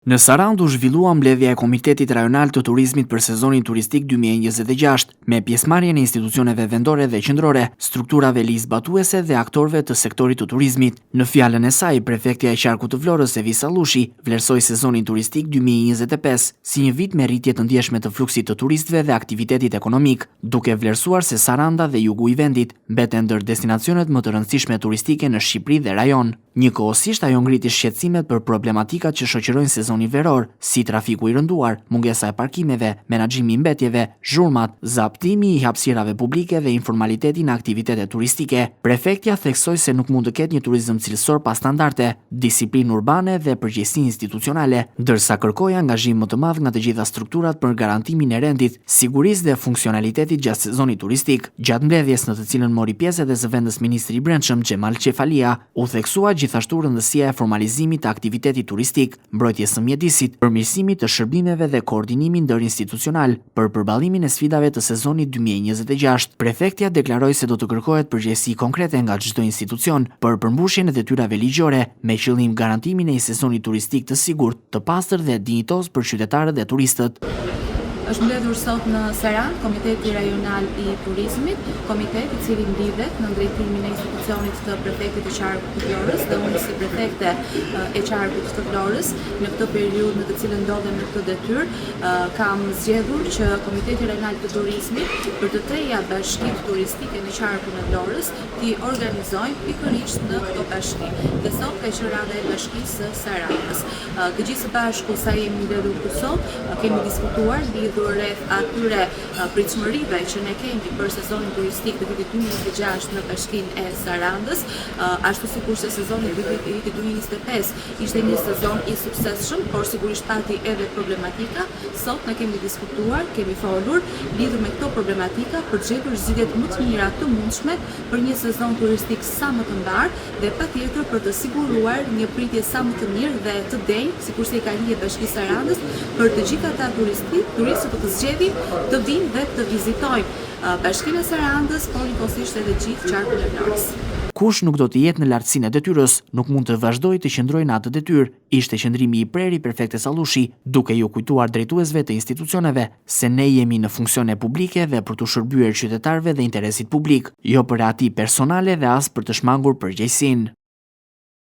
Në Sarandë u zhvillua mbledhja e Komitetit Rajonal të Turizmit për sezonin turistik 2026, me pjesëmarrjen e institucioneve vendore dhe qendrore, strukturave ligjzbatuese dhe aktorëve të sektorit të turizmit. Në fjalën e saj, prefektja e qarkut të Vlorës, Evisa Lushi, vlerësoi sezonin turistik 2025 si një vit me rritje të ndjeshme të fluksit të turistëve dhe aktivitetit ekonomik, duke vlerësuar se Saranda dhe jugu i vendit mbeten ndër destinacionet më të rëndësishme turistike në Shqipëri dhe rajon. Njëkohësisht ajo ngriti shqetësimet për problematikat që shoqërojnë sezonin veror, si trafiku i rënduar, mungesa e parkimeve, menaxhimi i mbetjeve, zhurmat, zaptimi i hapësirave publike dhe informaliteti në aktivitete turistike. Prefektja theksoi se nuk mund të ketë një turizëm cilësor pa standarde, disiplinë urbane dhe përgjegjësi institucionale, ndërsa kërkoi angazhim më të madh nga të gjitha strukturat për garantimin e rendit, sigurisë dhe funksionalitetit gjatë sezonit turistik. Gjatë mbledhjes në të cilën mori pjesë edhe zëvendës ministri i Brendshëm Xhemal Çefalia, u theksua gjithashtu rëndësia e formalizimit të aktivitetit turistik, mbrojtjes së mjedisit, përmirësimit të shërbimeve dhe koordinimin ndërinstitucional për përballimin e sfidave të sezonit 2026. Prefektja deklaroi se do të kërkohet përgjegjësi konkrete nga çdo institucion për përmbushjen e detyrave ligjore, me qëllim garantimin e një sezoni turistik të sigurt, të pastër dhe dinjitos për qytetarët dhe turistët. Është mbledhur sot në Sarandë Komiteti Rajonal i Turizmit, komitet i cili mblidhet në drejtimin e institucionit të prefektit të qarkut të Vlorës dhe unë si prefekte e qarkut të Vlorës. Në këtë periudhë në të cilën ndodhem në këtë detyrë, kam zgjedhur që Komiteti Rajonal të Turizmit për të treja bashkitë turistike në qarkun e Vlorës t'i organizojnë pikërisht në këto bashki. Dhe sot ka qenë rada e bashkisë së Sarandës. Të gjithë së bashku sa jemi mbledhur këtu sot, kemi diskutuar rreth atyre pritshmërive që ne kemi për sezonin turistik të vitit 2026 në bashkinë e Sarandës, ashtu sikur se sezoni i vitit 2025 ishte një sezon i suksesshëm, por sigurisht pati edhe problematika. Sot ne kemi diskutuar, kemi folur lidhur me këto problematika për të gjetur zgjidhjet më të mira të mundshme për një sezon turistik sa më të mbar dhe patjetër për të siguruar një pritje sa më të mirë dhe të denjë, sikurse i ka hije Bashkia Sarandës, për të gjithë ata turistë të të zgjedhin, të vinë dhe të vizitojnë Bashkinë e Sarandës, por njëkohësisht edhe gjithë qarkun e Vlorës. Kush nuk do të jetë në lartësinë e detyrës, nuk mund të vazhdojë të qëndrojë në atë detyrë, ishte qëndrimi i prerë i prefektes Allushi, duke ju kujtuar drejtuesve të institucioneve se ne jemi në funksione publike dhe për të shërbyer qytetarëve dhe interesit publik, jo për ati personale dhe as për të shmangur përgjegjësinë.